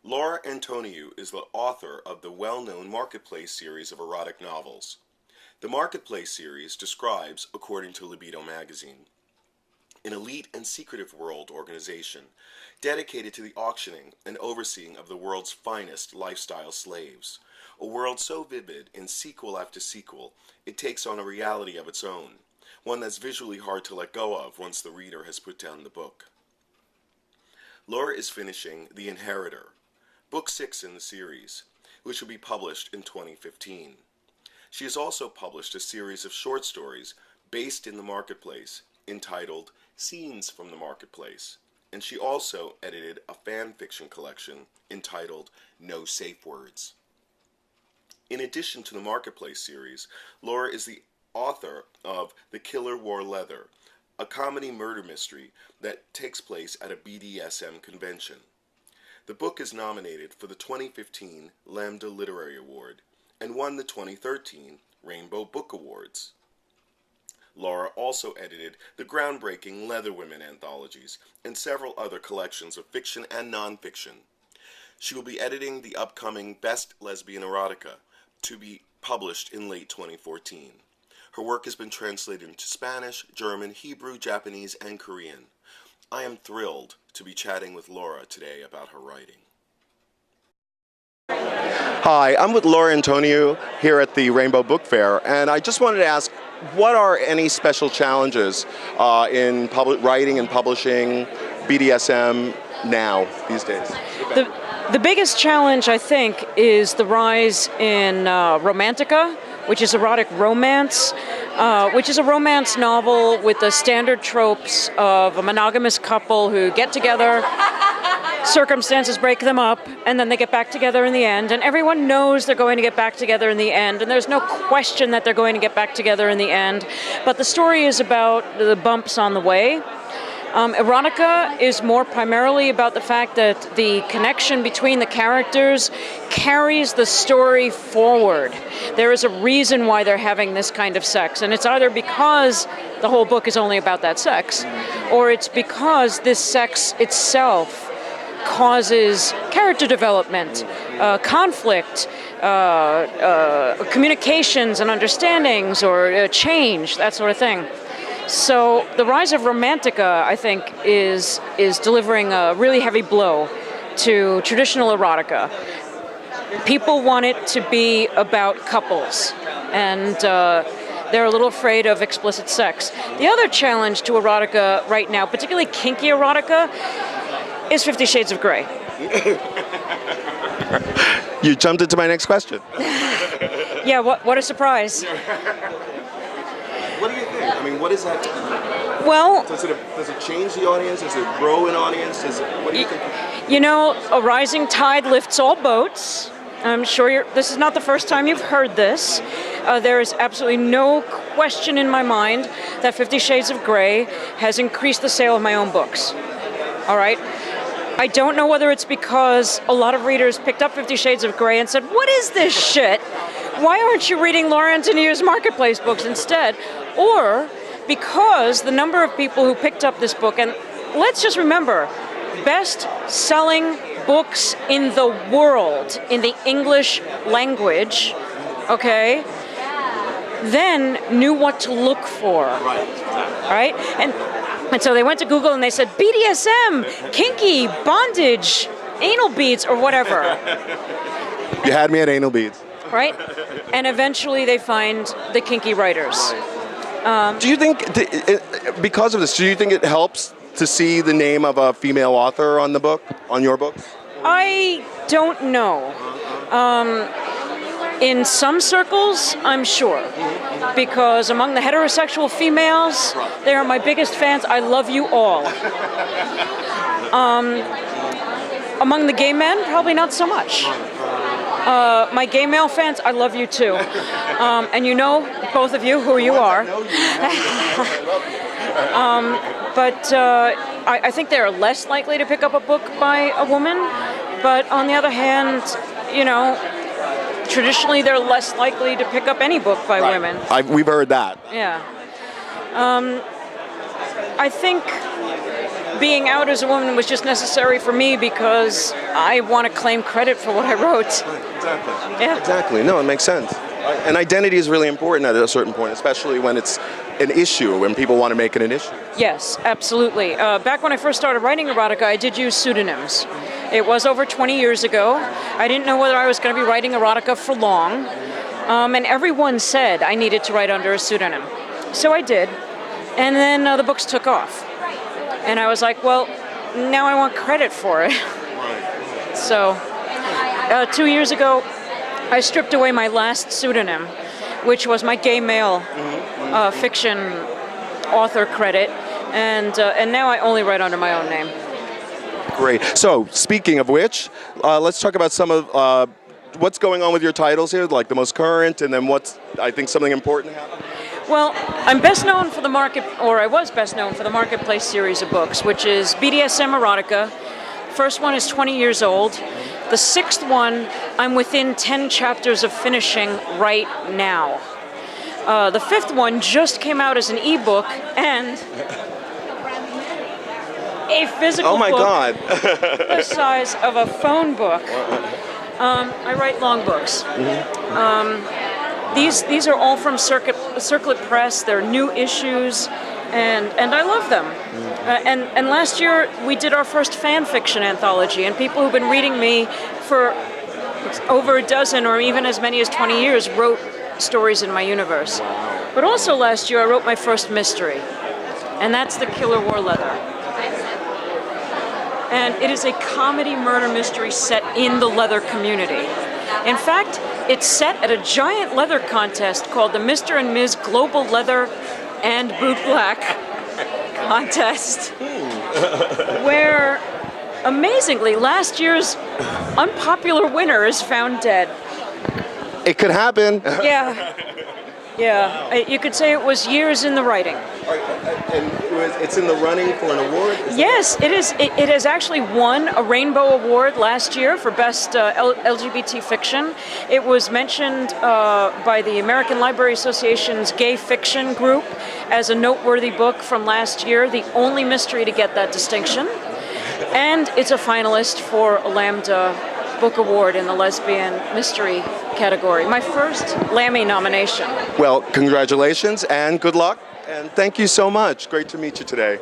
Laura Antoniou is the author of the well-known Marketplace series of erotic novels. The Marketplace series describes, according to Libido magazine, an elite and secretive world organization dedicated to the auctioning and overseeing of the world's finest lifestyle slaves. A world so vivid in sequel after sequel, it takes on a reality of its own, one that's visually hard to let go of once the reader has put down the book. Laura is finishing The Inheritor, Book 6 in the series, which will be published in 2015. She has also published a series of short stories based in the Marketplace entitled Scenes from the Marketplace, and she also edited a fan fiction collection entitled No Safe Words. In addition to the Marketplace series, Laura is the author of The Killer Wore Leather, a comedy murder mystery that takes place at a BDSM convention. The book is nominated for the 2015 Lambda Literary Award and won the 2013 Rainbow Book Awards. Laura also edited the groundbreaking Leather Women anthologies and several other collections of fiction and nonfiction. She will be editing the upcoming Best Lesbian Erotica, to be published in late 2014. Her work has been translated into Spanish, German, Hebrew, Japanese, and Korean. I am thrilled to be chatting with Laura today about her writing. Hi, I'm with Laura Antoniou here at the Rainbow Book Fair, and I just wanted to ask, what are any special challenges in writing and publishing BDSM now, these days? The biggest challenge, I think, is the rise in romantica, which is erotic romance, which is a romance novel with the standard tropes of a monogamous couple who get together, circumstances break them up, and then they get back together in the end, and everyone knows they're going to get back together in the end, and there's no question that they're going to get back together in the end, but the story is about the bumps on the way. Erotica is more primarily about the fact that the connection between the characters carries the story forward. There is a reason why they're having this kind of sex, and it's either because the whole book is only about that sex, or it's because this sex itself causes character development, conflict, communications and understandings, or change, that sort of thing. So the rise of romantica, I think, is delivering a really heavy blow to traditional erotica. People want it to be about couples, and they're a little afraid of explicit sex. The other challenge to erotica right now, particularly kinky erotica, is 50 Shades of Grey. You jumped into my next question. Yeah, what a surprise. What do you think? I mean, what is that? Well, does it change the audience? Does it grow an audience? What do you think? You know, a rising tide lifts all boats. I'm sure this is not the first time you've heard this. There is absolutely no question in my mind that 50 Shades of Grey has increased the sale of my own books. All right? I don't know whether it's because a lot of readers picked up 50 Shades of Grey and said, "What is this shit? Why aren't you reading Laura Antoniou's Marketplace books instead?" Or because the number of people who picked up this book, and let's just remember, best-selling books in the world, in the English language, okay, then knew what to look for. Right? And so they went to Google and they said, BDSM, kinky, bondage, anal beads, or whatever. You had me at anal beads. Right? And eventually they find the kinky writers. Do you think, because of this, do you think it helps to see the name of a female author on the book, on your book? I don't know. In some circles, I'm sure. Because among the heterosexual females, they are my biggest fans. I love you all. Among the gay men, probably not so much. My gay male fans, I love you too. And you know, both of you, who you are. But I think they're less likely to pick up a book by a woman. But on the other hand, you know, traditionally they're less likely to pick up any book by women. We've heard that. Yeah. I think being out as a woman was just necessary for me because I want to claim credit for what I wrote. Exactly. Yeah. Exactly. No, it makes sense. And identity is really important at a certain point, especially when it's an issue, when people want to make it an issue. Yes, absolutely. Back when I first started writing erotica, I did use pseudonyms. It was over 20 years ago. I didn't know whether I was going to be writing erotica for long, and everyone said I needed to write under a pseudonym. So I did, and then the books took off. And I was like, well, now I want credit for it. So 2 years ago, I stripped away my last pseudonym, which was my gay male fiction author credit, and now I only write under my own name. Great. So, speaking of which, let's talk about some of what's going on with your titles here, like the most current, and then what's, I think, something important happened. Well, I'm best known for I was best known for the Marketplace series of books, which is BDSM erotica. First one is 20 years old. The sixth one, I'm within 10 chapters of finishing right now. The fifth one just came out as an ebook and a physical book God. the size of a phone book. I write long books. These are all from Circlet Press. They're new issues, and I love them. And last year we did our first fan fiction anthology, and people who've been reading me for over a dozen or even as many as 20 years wrote stories in my universe. But also last year I wrote my first mystery, and that's The Killer Wore Leather. And it is a comedy murder mystery set in the leather community. In fact, it's set at a giant leather contest called the Mr. and Ms. Global Leather and Boot Black contest, where, amazingly, last year's unpopular winner is found dead. It could happen. Yeah. You could say it was years in the writing. And it's in the running for an award? Yes, it is. It has actually won a Rainbow Award last year for Best LGBT Fiction. It was mentioned by the American Library Association's Gay Fiction Group as a noteworthy book from last year, the only mystery to get that distinction. And it's a finalist for a Lambda Book Award in the Lesbian Mystery category. My first Lammy nomination. Well, congratulations and good luck. And thank you so much. Great to meet you today.